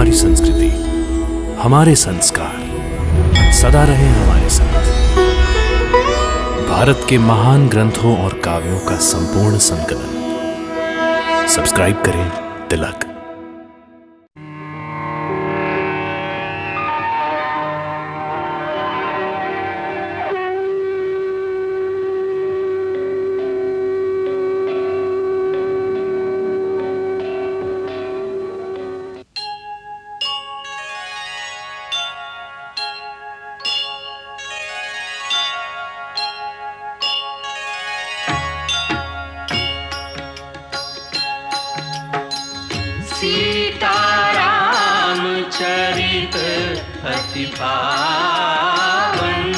हमारी संस्कृति, हमारे संस्कार सदा रहे हमारे साथ। भारत के महान ग्रंथों और काव्यों का संपूर्ण संकलन। सब्सक्राइब करें तिलक। सीताराम चरित अति पावन,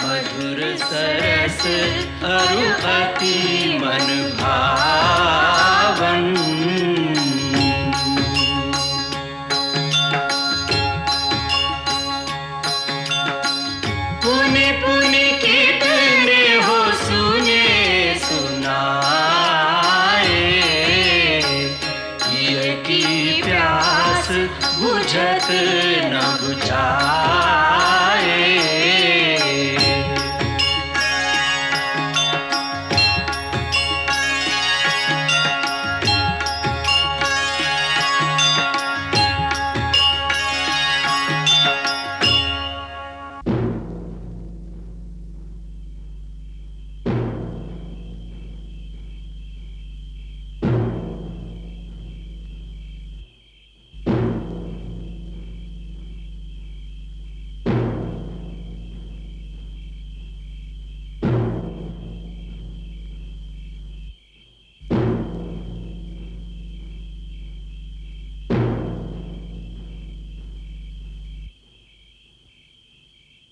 मधुर सरस अरु अति मन भावन। पुनि पुनि कितने हो सुने सुनाए, की प्यास बुझत न बुझाए।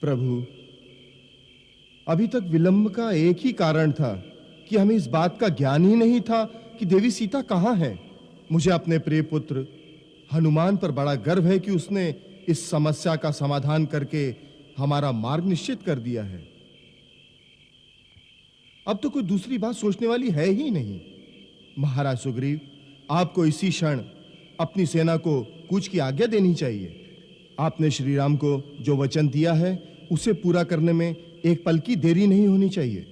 प्रभु, अभी तक विलंब का एक ही कारण था कि हमें इस बात का ज्ञान ही नहीं था कि देवी सीता कहाँ है। मुझे अपने प्रिय पुत्र हनुमान पर बड़ा गर्व है कि उसने इस समस्या का समाधान करके हमारा मार्ग निश्चित कर दिया है। अब तो कोई दूसरी बात सोचने वाली है ही नहीं। महाराज सुग्रीव, आपको इसी क्षण अपनी सेना को कूच की आज्ञा देनी चाहिए। आपने श्री राम को जो वचन दिया है उसे पूरा करने में एक पल की देरी नहीं होनी चाहिए।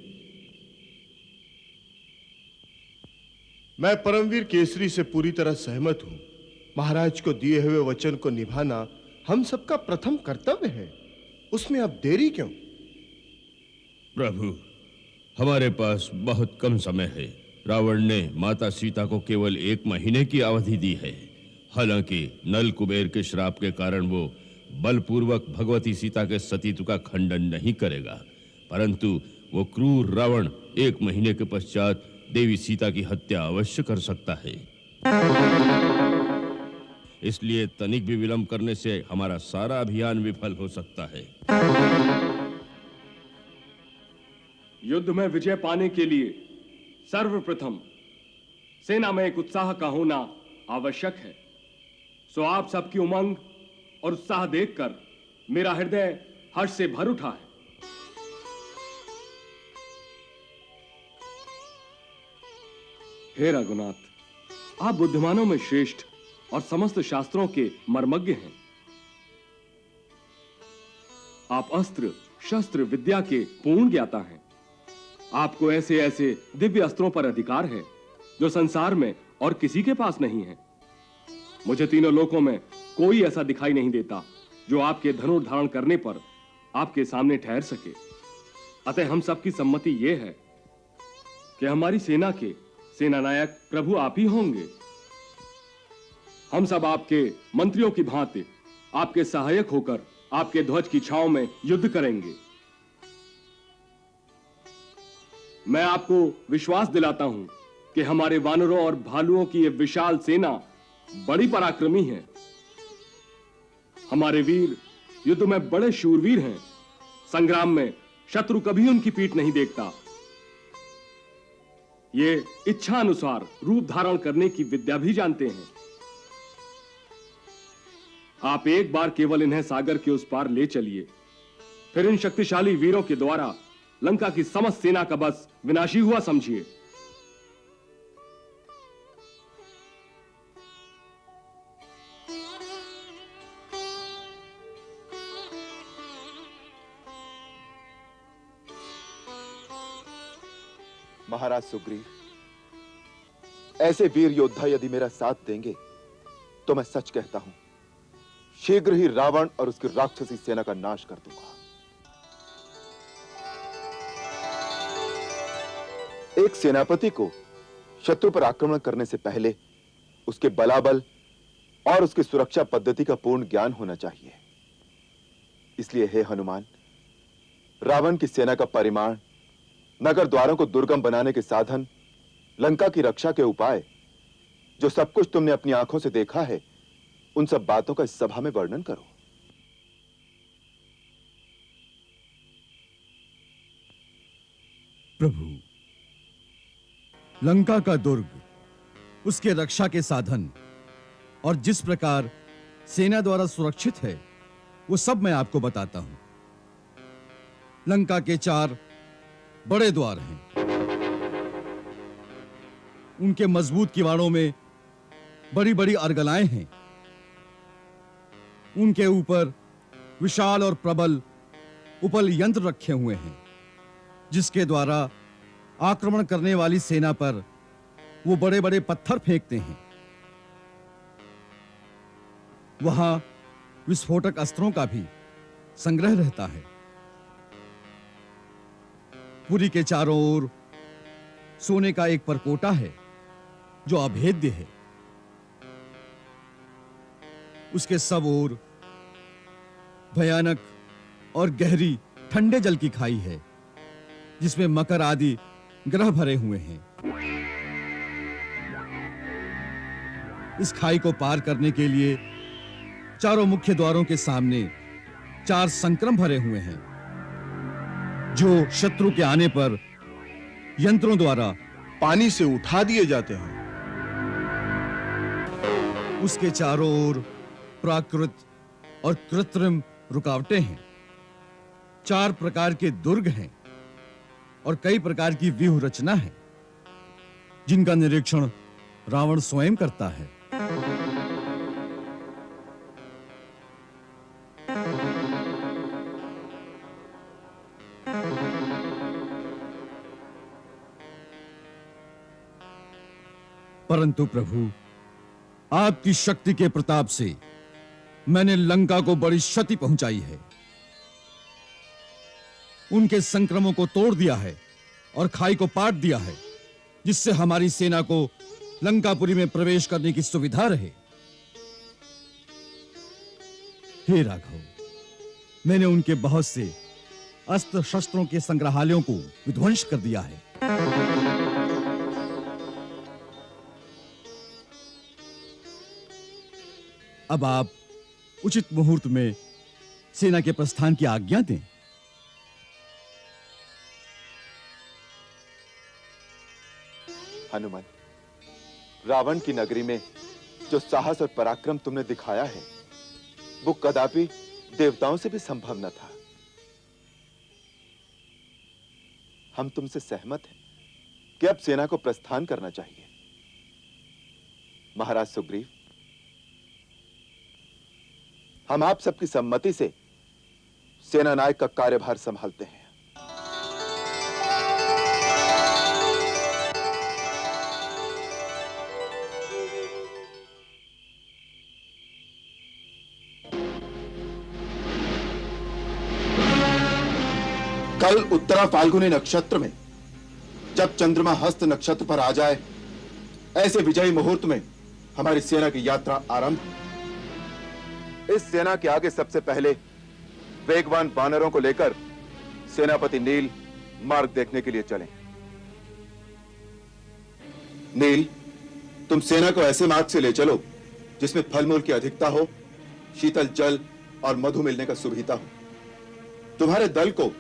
मैं परमवीर केसरी से पूरी तरह सहमत हूं। महाराज को दिए हुए वचन को निभाना हम सबका प्रथम कर्तव्य है। उसमें अब देरी क्यों? प्रभु, हमारे पास बहुत कम समय है। रावण ने माता सीता को केवल 1 महीने की अवधि दी है। हालांकि नल कुबेर के श्राप के कारण वो बलपूर्वक भगवती सीता के सतीत्व का खंडन नहीं करेगा, परंतु वो क्रूर रावण 1 महीने के पश्चात देवी सीता की हत्या अवश्य कर सकता है। इसलिए तनिक भी विलंब करने से हमारा सारा अभियान विफल हो सकता है। युद्ध में विजय पाने के लिए सर्वप्रथम सेना में एक उत्साह का होना आवश्यक है। सो आप सबकी उमंग और उत्साह देखकर मेरा हृदय हर्ष से भर उठा है। हे रघुनाथ, आप बुद्धिमानों में श्रेष्ठ और समस्त शास्त्रों के मर्मज्ञ हैं। आप अस्त्र शस्त्र विद्या के पूर्ण ज्ञाता हैं। आपको ऐसे ऐसे दिव्य अस्त्रों पर अधिकार है जो संसार में और किसी के पास नहीं है। मुझे तीनों लोकों में कोई ऐसा दिखाई नहीं देता जो आपके धनुष धारण करने पर आपके सामने ठहर सके। अतः हम सबकी सम्मति यह है कि हमारी सेना के सेनानायक प्रभु आप ही होंगे। हम सब आपके मंत्रियों की भांति आपके सहायक होकर आपके ध्वज की छांव में युद्ध करेंगे। मैं आपको विश्वास दिलाता हूं कि हमारे वानरों और भालुओं की यह विशाल सेना बड़ी पराक्रमी है। हमारे वीर युद्ध में बड़े शूरवीर हैं। संग्राम में शत्रु कभी उनकी पीठ नहीं देखता। ये इच्छा अनुसार रूप धारण करने की विद्या भी जानते हैं। आप एक बार केवल इन्हें सागर के उस पार ले चलिए, फिर इन शक्तिशाली वीरों के द्वारा लंका की समस्त सेना का बस विनाशी हुआ समझिए। महाराज सुग्रीव, ऐसे वीर योद्धा यदि मेरा साथ देंगे तो मैं सच कहता हूं, शीघ्र ही रावण और उसकी राक्षसी सेना का नाश कर दूंगा। एक सेनापति को शत्रु पर आक्रमण करने से पहले उसके बलाबल और उसकी सुरक्षा पद्धति का पूर्ण ज्ञान होना चाहिए। इसलिए हे हनुमान, रावण की सेना का परिमाण, नगर द्वारों को दुर्गम बनाने के साधन, लंका की रक्षा के उपाय, जो सब कुछ तुमने अपनी आंखों से देखा है, उन सब बातों का इस सभा में वर्णन करो। प्रभु, लंका का दुर्ग, उसके रक्षा के साधन और जिस प्रकार सेना द्वारा सुरक्षित है, वो सब मैं आपको बताता हूं। लंका के 4 बड़े द्वार हैं। उनके मजबूत किवाड़ों में बड़ी बड़ी अर्गलाएं हैं। उनके ऊपर विशाल और प्रबल उपल यंत्र रखे हुए हैं, जिसके द्वारा आक्रमण करने वाली सेना पर वो बड़े बड़े पत्थर फेंकते हैं। वहां विस्फोटक अस्त्रों का भी संग्रह रहता है। पुरी के चारों ओर सोने का एक परकोटा है जो अभेद्य है। उसके सब ओर भयानक और गहरी ठंडे जल की खाई है, जिसमें मकर आदि ग्रह भरे हुए हैं। इस खाई को पार करने के लिए चारों मुख्य द्वारों के सामने 4 संक्रम भरे हुए हैं, जो शत्रु के आने पर यंत्रों द्वारा पानी से उठा दिए जाते हैं। उसके चारों ओर प्राकृत और कृत्रिम रुकावटें हैं। 4 प्रकार के दुर्ग हैं और कई प्रकार की व्यूह रचना है, जिनका निरीक्षण रावण स्वयं करता है। परंतु प्रभु, आपकी शक्ति के प्रताप से मैंने लंका को बड़ी क्षति पहुंचाई है। उनके संक्रमों को तोड़ दिया है और खाई को पाट दिया है, जिससे हमारी सेना को लंकापुरी में प्रवेश करने की सुविधा रहे। हे राघव, मैंने उनके बहुत से अस्त्र शस्त्रों के संग्रहालयों को विध्वंस कर दिया है। अब आप उचित मुहूर्त में सेना के प्रस्थान की आज्ञा दें। हनुमान, रावण की नगरी में जो साहस और पराक्रम तुमने दिखाया है, वो कदापि देवताओं से भी संभव न था। हम तुमसे सहमत हैं कि अब सेना को प्रस्थान करना चाहिए। महाराज सुग्रीव, हम आप सबकी सम्मति से सेना नायक का कार्यभार संभालते हैं। कल उत्तरा फाल्गुनी नक्षत्र में जब चंद्रमा हस्त नक्षत्र पर आ जाए, ऐसे विजयी मुहूर्त में हमारी सेना की यात्रा आरंभ। इस सेना के आगे सबसे पहले वेगवान वानरों को लेकर सेनापति नील मार्ग देखने के लिए चलें। नील, तुम सेना को ऐसे मार्ग से ले चलो जिसमें फल मूल की अधिकता हो, शीतल जल और मधु मिलने का सुविधा हो। तुम्हारे दल को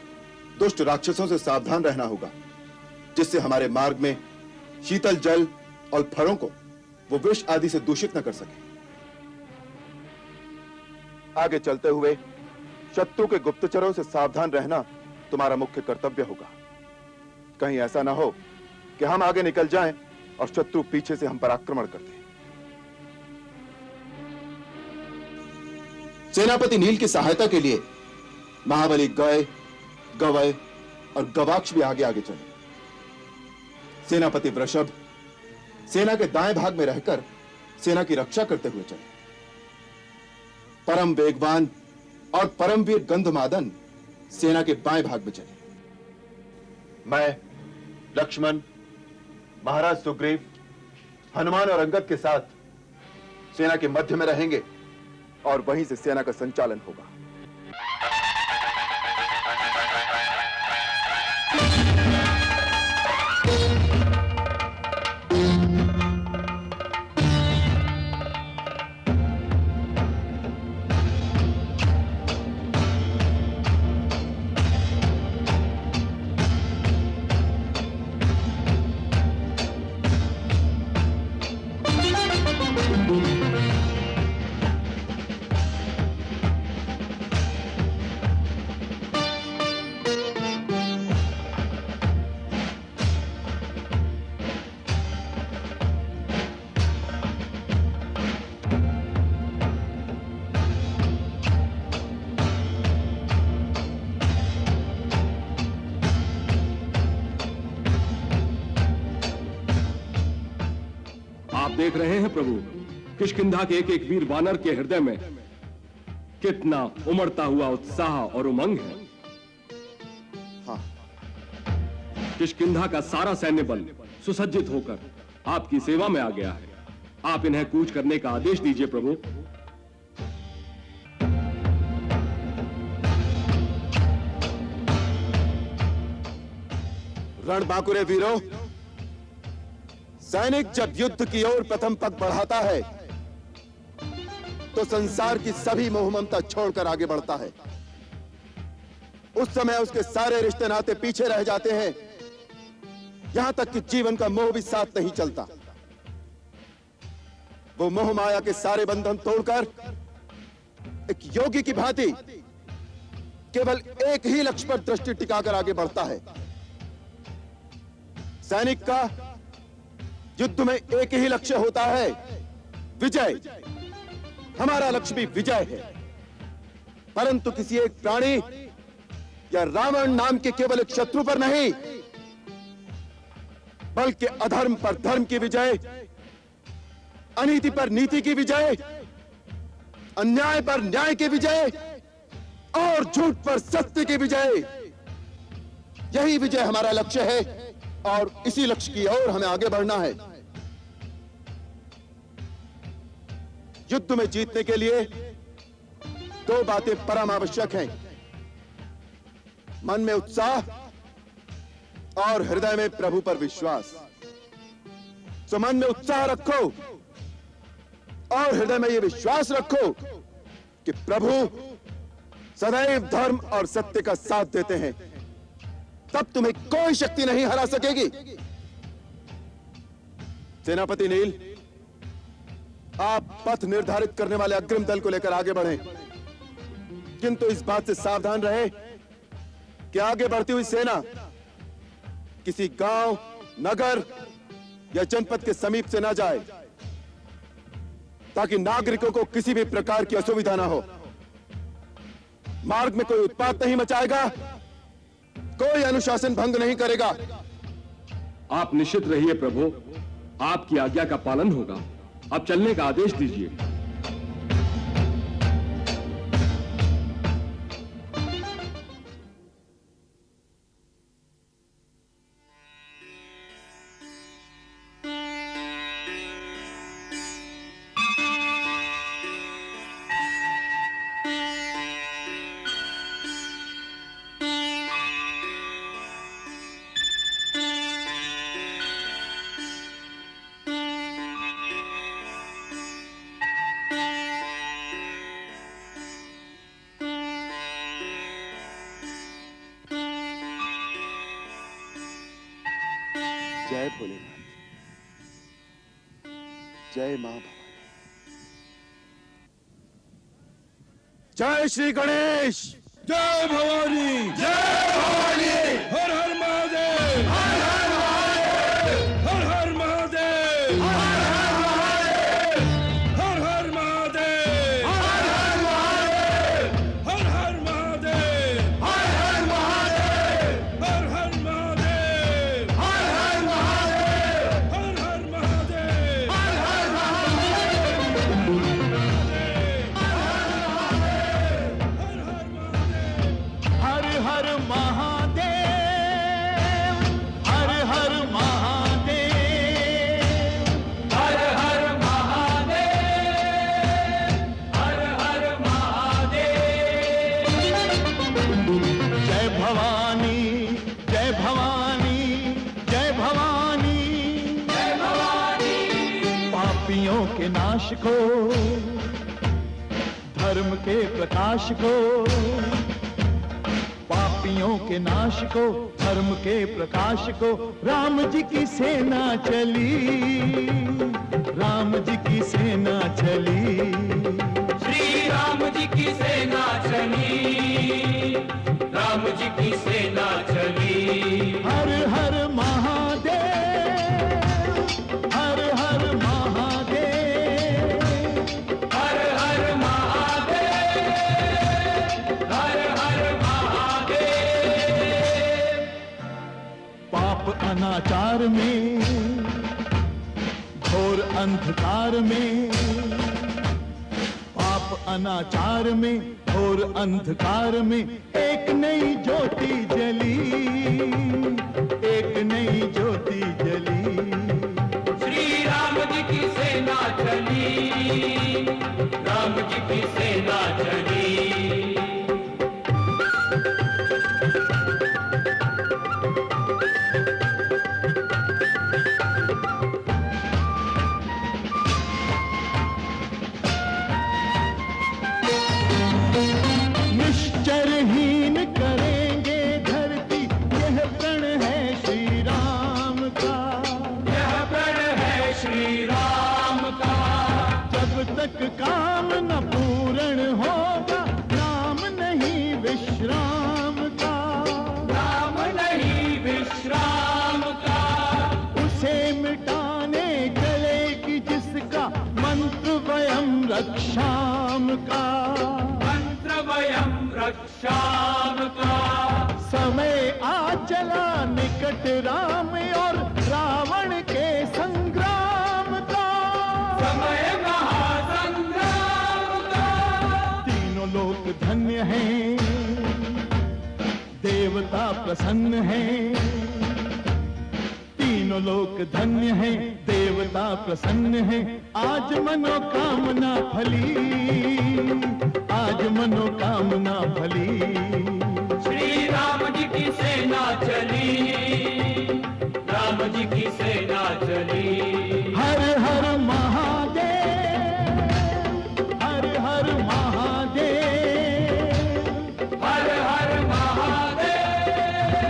दुष्ट राक्षसों से सावधान रहना होगा, जिससे हमारे मार्ग में शीतल जल और फलों को वो विष आदि से दूषित न कर सके। आगे चलते हुए शत्रु के गुप्तचरों से सावधान रहना तुम्हारा मुख्य कर्तव्य होगा। कहीं ऐसा ना हो कि हम आगे निकल जाएं और शत्रु पीछे से हम पर आक्रमण कर दे। सेनापति नील की सहायता के लिए महाबली गय, गवय और गवाक्ष भी आगे आगे चले। सेनापति वृषभ सेना के दाएं भाग में रहकर सेना की रक्षा करते हुए चले। परम वेगवान और परमवीर गंधमादन सेना के बाएं भाग में चले। मैं लक्ष्मण, महाराज सुग्रीव, हनुमान और अंगद के साथ सेना के मध्य में रहेंगे और वहीं से सेना का संचालन होगा। आप देख रहे हैं प्रभु, किष्किंधा के एक एक वीर वानर के हृदय में कितना उमड़ता हुआ उत्साह और उमंग है। हाँ, किष्किंधा का सारा सैन्य बल सुसज्जित होकर आपकी सेवा में आ गया है। आप इन्हें कूच करने का आदेश दीजिए प्रभु। रणबांकुरे वीरों, सैनिक जब युद्ध की ओर प्रथम पग बढ़ाता है तो संसार की सभी मोह ममता छोड़कर आगे बढ़ता है। उस समय उसके सारे रिश्ते नाते पीछे रह जाते हैं, यहां तक कि जीवन का मोह भी साथ नहीं चलता। वो मोह माया के सारे बंधन तोड़कर एक योगी की भांति केवल एक ही लक्ष्य पर दृष्टि टिकाकर आगे बढ़ता है। सैनिक का युद्ध में एक ही लक्ष्य होता है, विजय। हमारा लक्ष्य भी विजय है, परंतु किसी एक प्राणी या रावण नाम के केवल एक शत्रु पर नहीं, बल्कि अधर्म पर धर्म की विजय, अनीति पर नीति की विजय, अन्याय पर न्याय की विजय और झूठ पर सत्य की विजय। यही विजय हमारा लक्ष्य है और इसी लक्ष्य की ओर हमें आगे बढ़ना है। युद्ध में जीतने के लिए दो बातें परम आवश्यक हैं, मन में उत्साह और हृदय में प्रभु पर विश्वास। तो मन में उत्साह रखो और हृदय में यह विश्वास रखो कि प्रभु सदैव धर्म और सत्य का साथ देते हैं, तब तुम्हें कोई शक्ति नहीं हरा सकेगी। सेनापति नील, आप पथ निर्धारित करने वाले अग्रिम दल को लेकर आगे बढ़ें, किंतु इस बात से सावधान रहे कि आगे बढ़ती हुई सेना किसी गांव, नगर या जनपद के समीप से ना जाए, ताकि नागरिकों को किसी भी प्रकार की असुविधा ना हो। मार्ग में कोई उत्पात नहीं मचाएगा, कोई अनुशासन भंग नहीं करेगा। आप निश्चित रहिए प्रभु, आपकी आज्ञा का पालन होगा। अब चलने का आदेश दीजिए। जय भोलेनाथ, जय मां भवानी, जय श्री गणेश, जय भवानी, जय भवानी, हर हर महादेव, हर हर महादेव, हर हर महादेव, हर हर महादेव, हर हर महादेव, हर हर महादेव, हर हर महादेव, हर हर महादेव, हर हर महादेव, हर हर महादेव, के नाश को, धर्म के प्रकाश को, पापियों के नाश को, धर्म के प्रकाश को, राम जी की सेना चली, राम जी की सेना चली, श्री राम जी की सेना चली, राम जी की सेना चली। हर हर महादेव, हर हर महादेव, हर हर महादेव, हर हर महादेव। पाप अनाचार में, घोर अंधकार में, पाप अनाचार में, घोर अंधकार में एक नई ज्योति जली, एक नई ज्योति जली। श्री राम जी की सेना चली, राम जी की सेना चली। निश्चरहीन करेंगे धरती, यह प्रण है श्री राम का, यह प्रण है श्री राम का। जब तक काम न पूर्ण होगा, नाम नहीं विश्राम का, नाम नहीं विश्राम का। उसे मिटाने चलेगी जिसका मंत्र वयम रक्षाम का, मंत्र वयम रक्षाम का। समय आ चला निकट राम और रावण के संग्राम का, समय महासंग्राम का। तीनों लोक धन्य हैं, देवता प्रसन्न हैं, तीनों लोक धन्य हैं, देवता प्रसन्न हैं। आज मनोकामना फली, आज मनोकामना फली। श्री राम जी की सेना चली, राम जी की सेना चली। हर हर महादेव, हर हर महादेव, हर हर महादेव,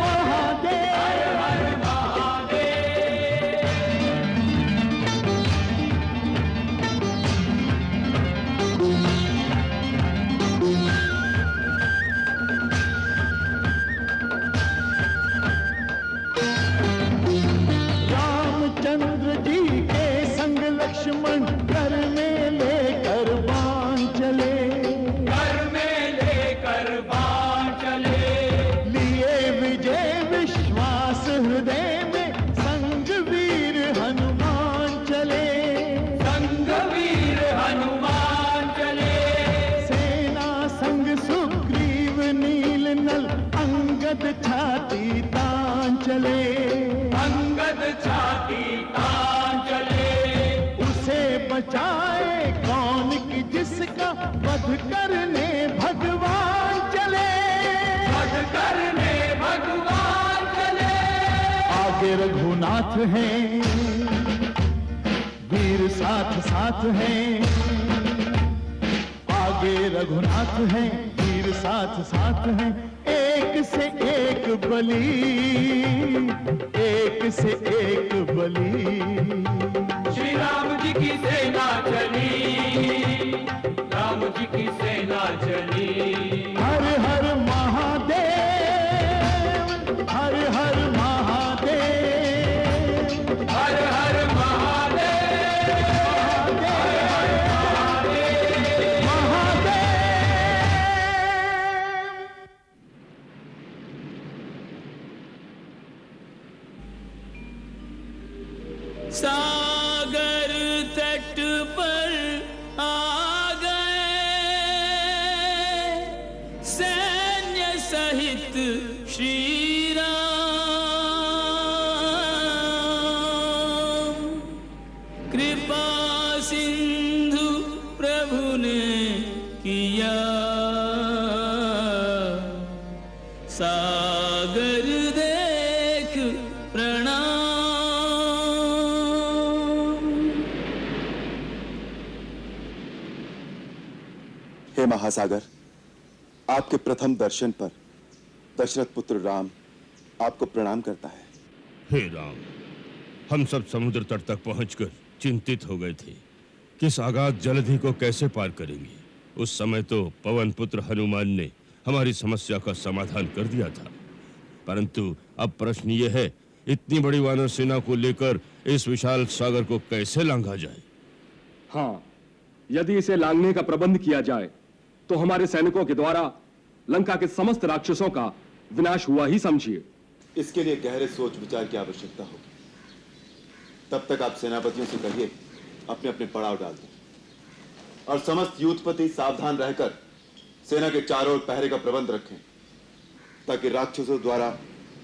महादेव। हर हर महादेव। रामचंद्र जी के संग लक्ष्मण घर में लेकर बाण चले, घर में लेकर बाण चले। लिए विजय विश्वास हृदय में, संग वीर हनुमान चले, संग वीर हनुमान चले। सेना संग सुग्रीव नील नल, अंगद छाती तान चले, अंगद छाती तान चले। उसे बचाए कौन कि जिसका वध करने भगवान चले, वध करने भगवान चले। आगे रघुनाथ हैं, वीर साथ साथ हैं, आगे रघुनाथ हैं, वीर साथ साथ हैं। एक से एक बलि, एक से एक बलि। श्री राम जी की सेना चली, राम जी की सेना चली। हर हर महादेव, हर हर महादेव, हर हर महादेव, महादेव, महादेव। सागर तट पर आ गए, सैन्य सहित श्री राम। कृपा सिंधु प्रभु ने किया, सागर देख प्रणाम। हे महासागर, आपके प्रथम दर्शन पर दशरथ पुत्र राम आपको प्रणाम करता है। हे राम, हम सब समुद्र तट तक पहुंचकर चिंतित हो गए थे कि इस अगाध जलधि को कैसे पार करेंगे। उस समय तो पवन पुत्र हनुमान ने हमारी समस्या का समाधान कर दिया था, परंतु अब प्रश्न ये है, इतनी बड़ी वानर सेना को लेकर इस विशाल सागर को कैसे लांघा जाए? हाँ, यदि इसे लांघने का प्रबंध किया जाए तो हमारे सैनिकों के द्वारा लंका के समस्त राक्षसों का विनाश हुआ ही समझिए। इसके लिए गहरे सोच विचार की आवश्यकता होगी। तब तक आप सेनापतियों से कहिए अपने अपने पड़ाव डाल दें और समस्त यूथपति सावधान रहकर सेना के चारों ओर पहरे का प्रबंध रखें, ताकि राक्षसों द्वारा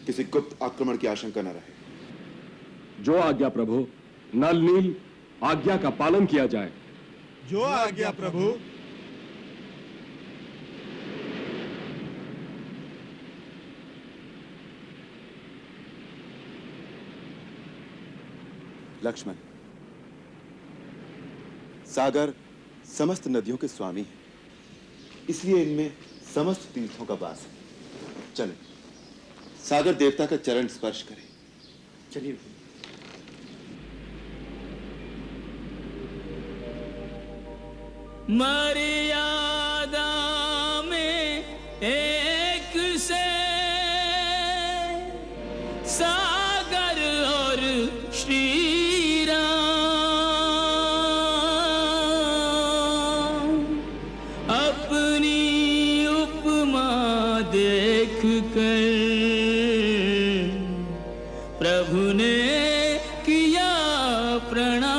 किसी गुप्त आक्रमण की आशंका न रहे। जो आज्ञा प्रभु। नल नील, आज्ञा का पालन किया जाए। जो आज्ञा प्रभु। लक्ष्मण, सागर समस्त नदियों के स्वामी हैं, इसलिए इनमें समस्त तीर्थों का वास है। चलें, सागर देवता का चरण स्पर्श करें। चलिए। मर्यादा में एक से सागर और श्री राम अपनी उपमा देख कर प्रभु ने किया प्रणाम।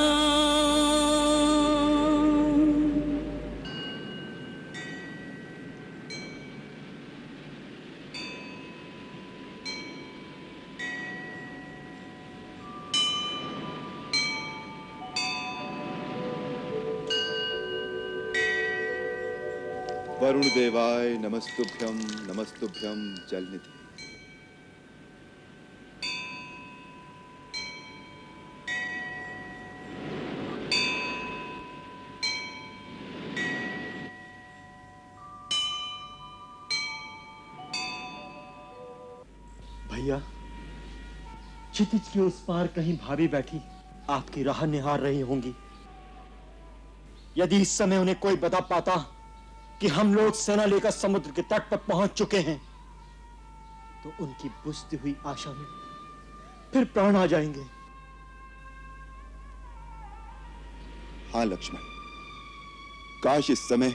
वरुण देवाय नमस्तुभ्यं नमस्तुभ्यं जलनिधि। भैया, क्षितिज के उस पार कहीं भाभी बैठी आपकी राह निहार रही होंगी। यदि इस समय उन्हें कोई बता पाता कि हम लोग सेना लेकर समुद्र के तट पर पहुंच चुके हैं, तो उनकी बुझती हुई आशा में फिर प्राण आ जाएंगे। हाँ लक्ष्मण, काश इस समय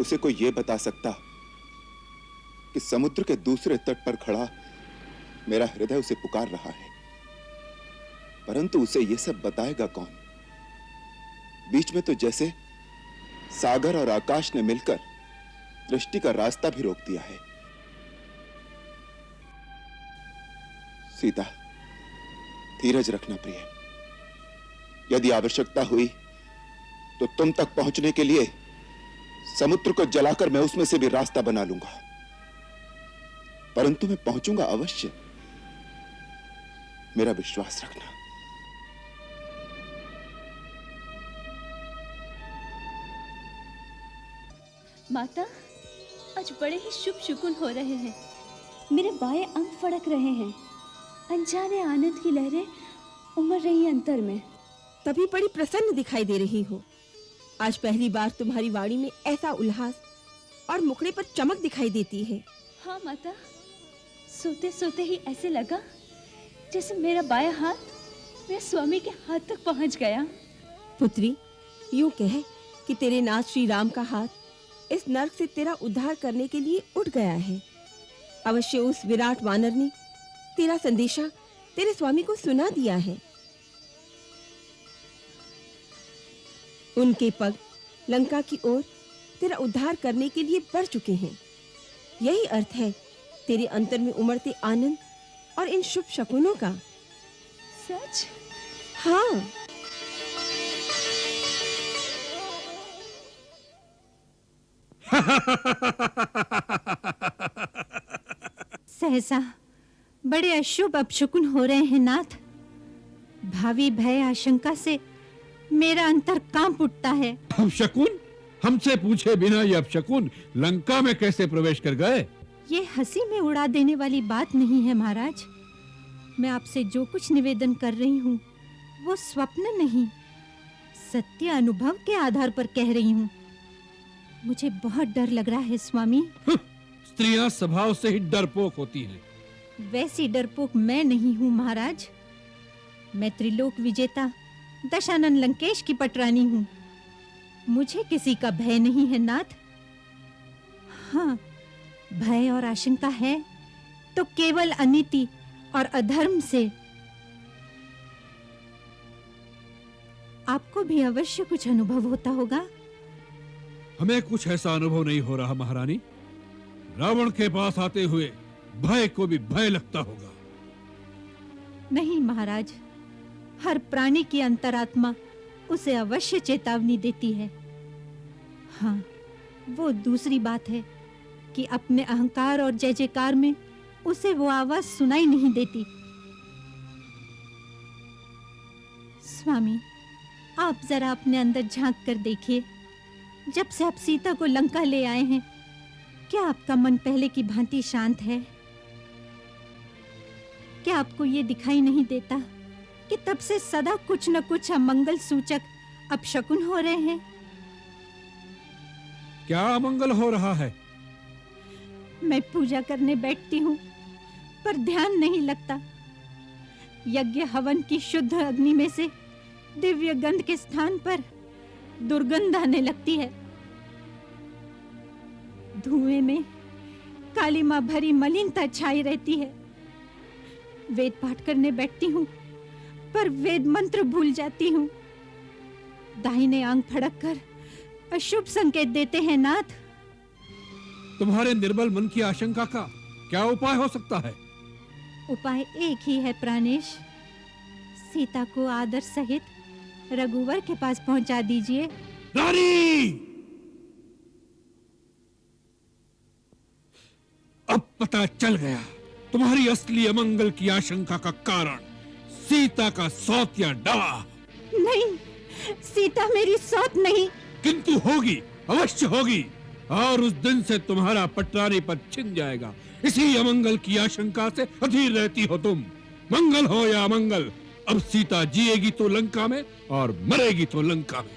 उसे कोई यह बता सकता कि समुद्र के दूसरे तट पर खड़ा मेरा हृदय उसे पुकार रहा है, परंतु उसे यह सब बताएगा कौन? बीच में तो जैसे सागर और आकाश ने मिलकर दृष्टि का रास्ता भी रोक दिया है। सीता, धीरज रखना प्रिय। यदि आवश्यकता हुई तो तुम तक पहुंचने के लिए समुद्र को जलाकर मैं उसमें से भी रास्ता बना लूंगा, परंतु मैं पहुंचूंगा अवश्य, मेरा विश्वास रखना। माता, आज बड़े ही शुभ शुकुन हो रहे हैं। मेरे बाएं अंग फड़क रहे हैं। अनजाने आनंद की लहरें उमड़ रही अंतर में। तभी बड़ी प्रसन्न दिखाई दे रही हो। आज पहली बार तुम्हारी वाणी में ऐसा उल्लास और मुखड़े पर चमक दिखाई देती है। हाँ माता, सोते सोते ही ऐसे लगा जैसे मेरा बायां हाथ मेरे स्वामी के हाथ तक पहुंच गया। पुत्री, यूं कह कि तेरे नाथ श्री राम का हाथ इस नर्क से तेरा उद्धार करने के लिए उठ गया है। अवश्य उस विराट वानर ने तेरा संदेशा तेरे स्वामी को सुना दिया है। उनके पग लंका की ओर तेरा उद्धार करने के लिए बढ़ चुके हैं। यही अर्थ है तेरे अंतर में उमड़ते आनंद और इन शुभ शकुनों का। सच? हाँ। सहसा बड़े अशुभ अपशकुन हो रहे हैं नाथ। भावी भय आशंका से मेरा अंतर कांप उठता है। अपशकुन? हमसे पूछे बिना ये अपशकुन लंका में कैसे प्रवेश कर गए? ये हंसी में उड़ा देने वाली बात नहीं है महाराज। मैं आपसे जो कुछ निवेदन कर रही हूँ वो स्वप्न नहीं, सत्य अनुभव के आधार पर कह रही हूँ। मुझे बहुत डर लग रहा है स्वामी। स्त्रियां स्वभाव से ही डरपोक होती हैं। वैसी डरपोक मैं नहीं हूँ महाराज। मैं त्रिलोक विजेता दशानन लंकेश की पटरानी हूँ। मुझे किसी का भय नहीं है नाथ। हाँ, भय और आशंका है तो केवल अनीति और अधर्म से। आपको भी अवश्य कुछ अनुभव होता होगा। हमें कुछ ऐसा अनुभव नहीं हो रहा महारानी। रावण के पास आते हुए भय को भी भय लगता होगा। नहीं महाराज, हर प्राणी की अंतरात्मा उसे अवश्य चेतावनी देती है। हाँ, वो दूसरी बात है कि अपने अहंकार और जय जयकार में उसे वो आवाज सुनाई नहीं देती। स्वामी, आप जरा अपने अंदर झांक कर देखिए। जब से आप सीता को लंका ले आए हैं, क्या आपका मन पहले की भांति शांत है? क्या आपको ये दिखाई नहीं देता कि तब से सदा कुछ न कुछ अमंगल सूचक अपशकुन हो रहे हैं? क्या अमंगल हो रहा है? मैं पूजा करने बैठती हूँ पर ध्यान नहीं लगता। यज्ञ हवन की शुद्ध अग्नि में से दिव्य गंध के स्थान पर दुर्गंध आने लगती है। धुएं में कालिमा भरी मलिनता छाई रहती है। वेद पाठ करने बैठती हूँ पर वेद मंत्र भूल जाती हूँ। दाहिने आंग फड़क कर अशुभ संकेत देते हैं नाथ। तुम्हारे निर्बल मन की आशंका का क्या उपाय हो सकता है? उपाय एक ही है प्राणेश। सीता को आदर सहित रघुवर के पास पहुंचा दीजिए। रानी! अब पता चल गया तुम्हारी असली अमंगल की आशंका का कारण सीता का सौत या डाह। नहीं, सीता मेरी सौत नहीं। किंतु होगी, अवश्य होगी। और उस दिन से तुम्हारा पटरानी पद छिन जाएगा। इसी अमंगल की आशंका से अधीर रहती हो तुम। मंगल हो या अमंगल, अब सीता जिएगी तो लंका में और मरेगी तो लंका में।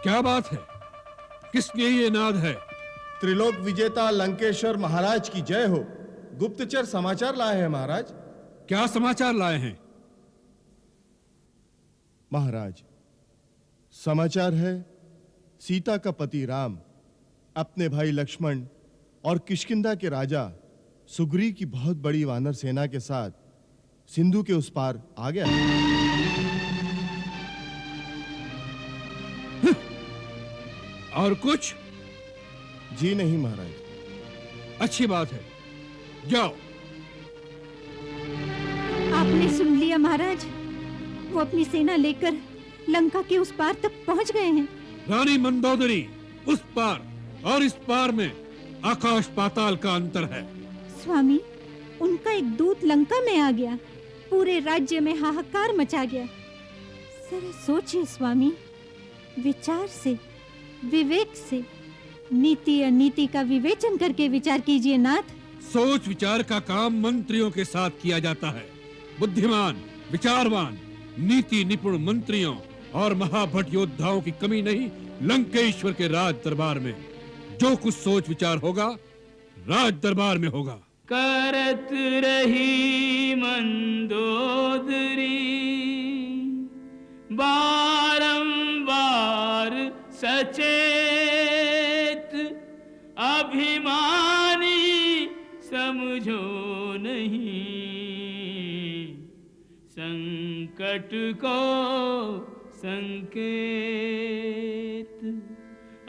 क्या बात है? किस लिए ये नाद है? त्रिलोक विजेता लंकेश्वर महाराज की जय हो। गुप्तचर समाचार लाए हैं महाराज। क्या समाचार लाए हैं? महाराज, समाचार है सीता का पति राम अपने भाई लक्ष्मण और किष्किंधा के राजा सुग्रीव की बहुत बड़ी वानर सेना के साथ सिंधु के उस पार आ गया। और कुछ? जी नहीं महाराज। अच्छी बात है, जाओ। आपने सुन लिया महाराज, वो अपनी सेना लेकर लंका के उस पार तक पहुंच गए हैं। रानी मंदोदरी, उस पार और इस पार में आकाश पाताल का अंतर है। स्वामी, उनका एक दूत लंका में आ गया, पूरे राज्य में हाहाकार मचा गया। जरा सोचिए स्वामी, विचार से, विवेक से, नीति अनीति का विवेचन करके विचार कीजिए नाथ। सोच विचार का काम मंत्रियों के साथ किया जाता है। बुद्धिमान, विचारवान, नीति निपुण मंत्रियों और महाभट योद्धाओं की कमी नहीं लंकेश्वर के राज दरबार में। जो कुछ सोच विचार होगा राज दरबार में होगा। करत रही मंदोदरी बारंबार सचेत, अभिमानी समझो नहीं संकट को संकेत।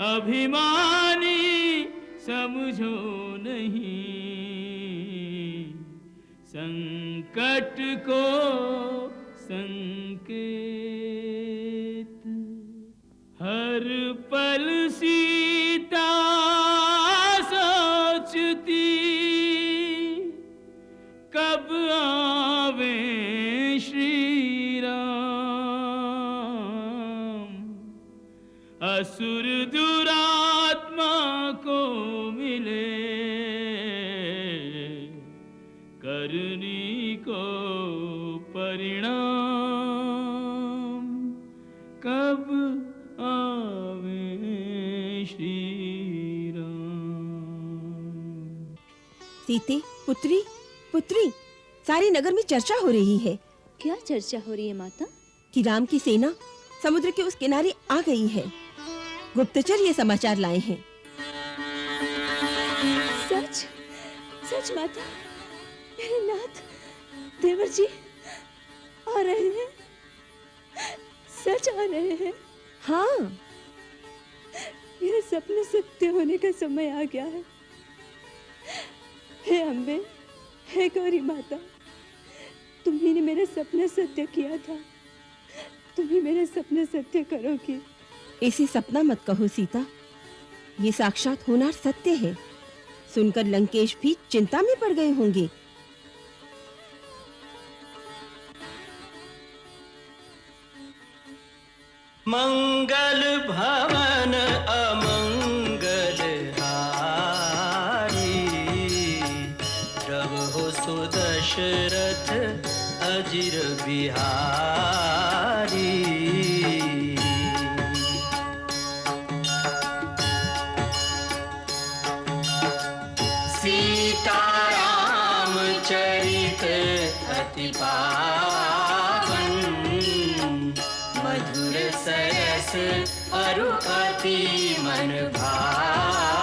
अभिमानी समझो नहीं संकट को संकेत। हर पल सीता सोचती कब आवे श्री राम। असुर दुरात्मा को मिले, करनी को परिणाम कब आवे श्री राम। सीते, पुत्री, पुत्री, सारे नगर में चर्चा हो रही है। क्या चर्चा हो रही है माता? कि राम की सेना समुद्र के उस किनारे आ गई है। गुप्तचर ये समाचार लाए हैं। सच? सच माता? मेरे नाथ देवर जी आ रहे हैं? सच आ रहे हैं? हाँ। मेरे सपने सत्य होने का समय आ गया है। हे अम्बे, हे गौरी माता, तुम्ही ने मेरे सपने सत्य किया था, तुम ही मेरे सपने सत्य करोगी। इसे सपना मत कहो सीता, ये साक्षात होनार सत्य है। सुनकर लंकेश भी चिंता में पड़ गए होंगे। मंगल भवन अमंगल हारी, जब हो सुदशरथ अजिर बिहारी। सीताराम चरित अति पावन, मधुर सरस अरु अति मन भावन।